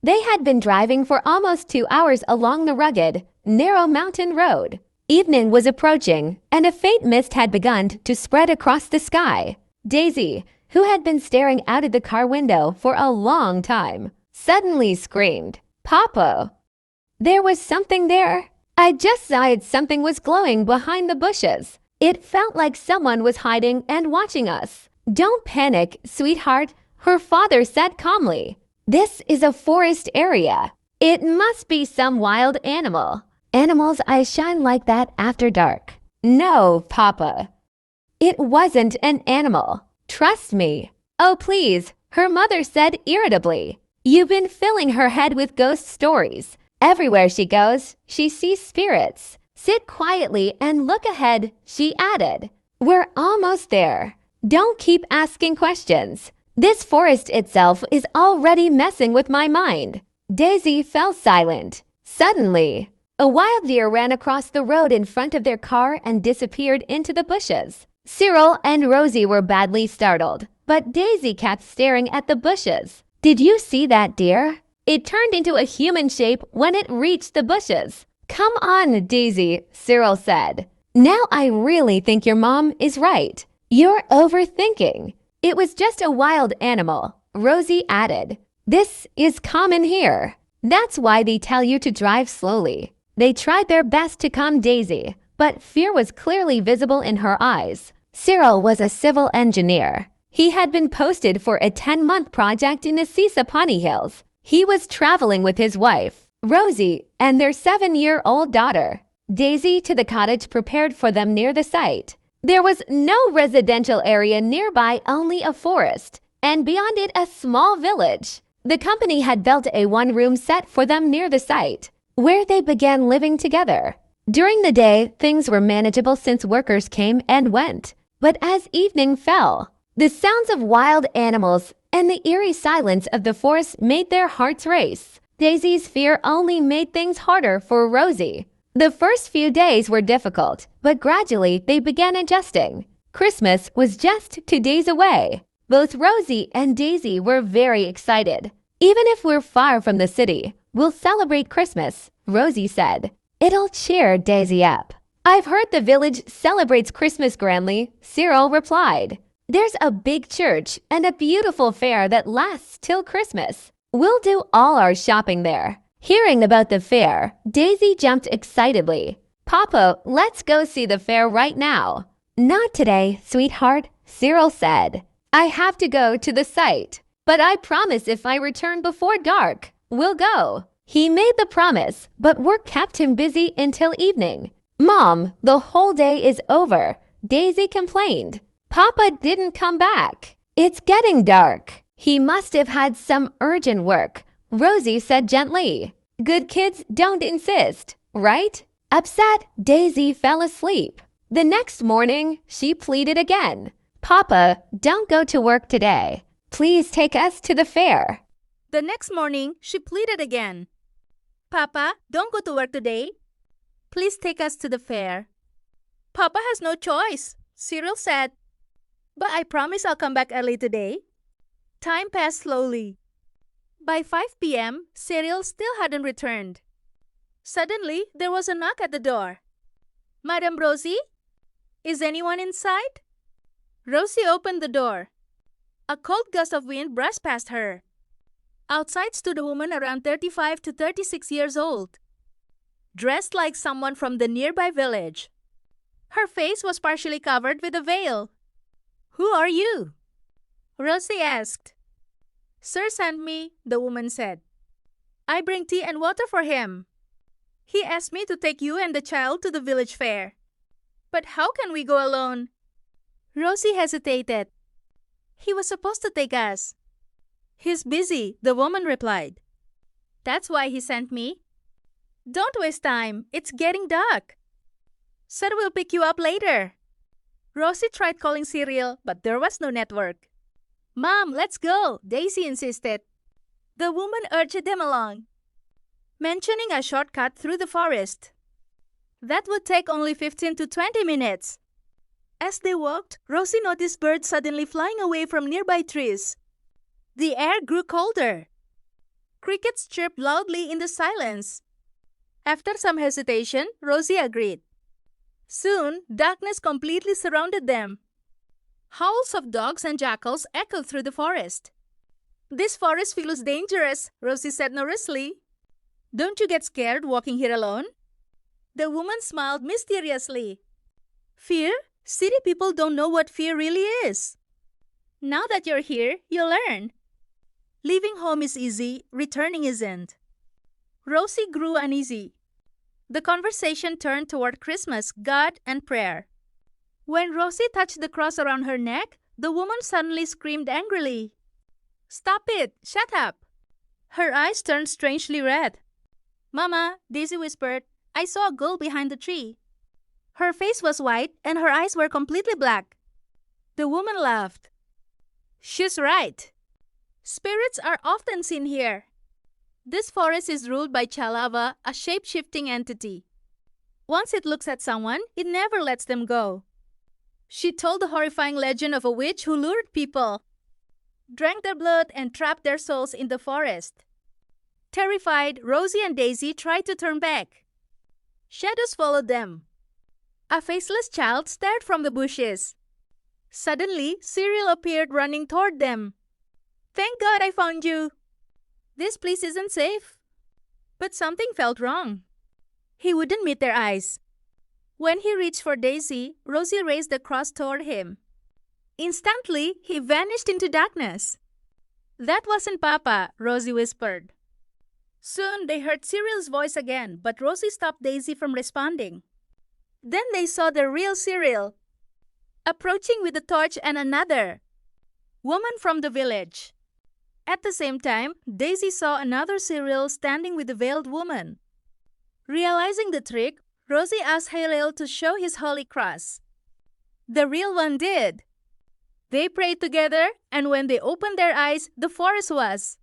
They had been driving for almost 2 hours along the rugged, narrow mountain road. Evening was approaching, and a faint mist had begun to spread across the sky. Daisy, who had been staring out of the car window for a long time, suddenly screamed, "Papa!" There was something there. I just saw it. Something was glowing behind the bushes. It felt like someone was hiding and watching us. "Don't panic, sweetheart," her father said calmly. "This is a forest area. It must be some wild animal. Animals' eyes shine like that after dark." "No, Papa. It wasn't an animal. Trust me." "Oh, please," her mother said irritably. "You've been filling her head with ghost stories. Everywhere she goes, she sees spirits. Sit quietly and look ahead," she added. "We're almost there. Don't keep asking questions. This forest itself is already messing with my mind." Daisy fell silent. Suddenly, a wild deer ran across the road in front of their car and disappeared into the bushes. Cyril and Rosie were badly startled, but Daisy kept staring at the bushes. "Did you see that deer? It turned into a human shape when it reached the bushes." "Come on, Daisy," Cyril said. "Now I really think your mom is right. You're overthinking. It was just a wild animal," Rosie added. "This is common here. That's why they tell you to drive slowly." They tried their best to calm Daisy, but fear was clearly visible in her eyes. Cyril was a civil engineer. He had been posted for a 10-month project in the Sisapani Hills. He was traveling with his wife, Rosie, and their 7-year-old daughter. Daisy to the cottage prepared for them near the site. There was no residential area nearby, only a forest, and beyond it a small village. The company had built a one-room set for them near the site, where they began living together. During the day, things were manageable since workers came and went. But as evening fell, the sounds of wild animals and the eerie silence of the forest made their hearts race. Daisy's fear only made things harder for Rosie. The first few days were difficult, but gradually they began adjusting. Christmas was just 2 days away. Both Rosie and Daisy were very excited. "Even if we're far from the city, we'll celebrate Christmas," Rosie said. "It'll cheer Daisy up." "I've heard the village celebrates Christmas grandly," Cyril replied. "There's a big church and a beautiful fair that lasts till Christmas. We'll do all our shopping there." Hearing about the fair, Daisy jumped excitedly. "Papa, let's go see the fair right now." "Not today, sweetheart," Cyril said. "I have to go to the site. But I promise if I return before dark, we'll go." He made the promise, but work kept him busy until evening. "Mom, the whole day is over," Daisy complained. "Papa didn't come back. It's getting dark. He must have had some urgent work," Rosie said gently. "Good kids don't insist, right?" Upset, Daisy fell asleep. The next morning, she pleaded again. "Papa, don't go to work today. Please take us to the fair." The next morning, she pleaded again. "Papa, don't go to work today. Please take us to the fair." "Papa has no choice," Cyril said. "But I promise I'll come back early today." Time passed slowly. By 5 p.m., Cyril still hadn't returned. Suddenly, there was a knock at the door. "Madam Rosie? Is anyone inside?" Rosie opened the door. A cold gust of wind brushed past her. Outside stood a woman around 35 to 36 years old, dressed like someone from the nearby village. Her face was partially covered with a veil. "Who are you?" Rosie asked. "Sir sent me," the woman said. "I bring tea and water for him. He asked me to take you and the child to the village fair." "But how can we go alone?" Rosie hesitated. "He was supposed to take us." "He's busy," the woman replied. "That's why he sent me." "Don't waste time. It's getting dark." "Said we'll pick you up later." Rosie tried calling Cyril, but there was no network. "Mom, let's go," Daisy insisted. The woman urged them along, mentioning a shortcut through the forest. That would take only 15 to 20 minutes. As they walked, Rosie noticed birds suddenly flying away from nearby trees. The air grew colder. Crickets chirped loudly in the silence. After some hesitation, Rosie agreed. Soon, darkness completely surrounded them. Howls of dogs and jackals echoed through the forest. "This forest feels dangerous," Rosie said nervously. "Don't you get scared walking here alone?" The woman smiled mysteriously. "Fear? City people don't know what fear really is. Now that you're here, you'll learn. Leaving home is easy, returning isn't." Rosie grew uneasy. The conversation turned toward Christmas, God, and prayer. When Rosie touched the cross around her neck, the woman suddenly screamed angrily. "Stop it! Shut up!" Her eyes turned strangely red. "Mama," Daisy whispered, "I saw a girl behind the tree." Her face was white and her eyes were completely black. The woman laughed. "She's right. Spirits are often seen here. This forest is ruled by Chalava, a shape-shifting entity. Once it looks at someone, it never lets them go." She told the horrifying legend of a witch who lured people, drank their blood, and trapped their souls in the forest. Terrified, Rosie and Daisy tried to turn back. Shadows followed them. A faceless child stared from the bushes. Suddenly, Cyril appeared running toward them. "Thank God I found you. This place isn't safe." But something felt wrong. He wouldn't meet their eyes. When he reached for Daisy, Rosie raised the cross toward him. Instantly, he vanished into darkness. "That wasn't Papa," Rosie whispered. Soon, they heard Cyril's voice again, but Rosie stopped Daisy from responding. Then they saw the real Cyril, approaching with a torch and another woman from the village. At the same time, Daisy saw another Cyril standing with a veiled woman. Realizing the trick, Rosie asked Halil to show his holy cross. The real one did. They prayed together, and when they opened their eyes, the forest was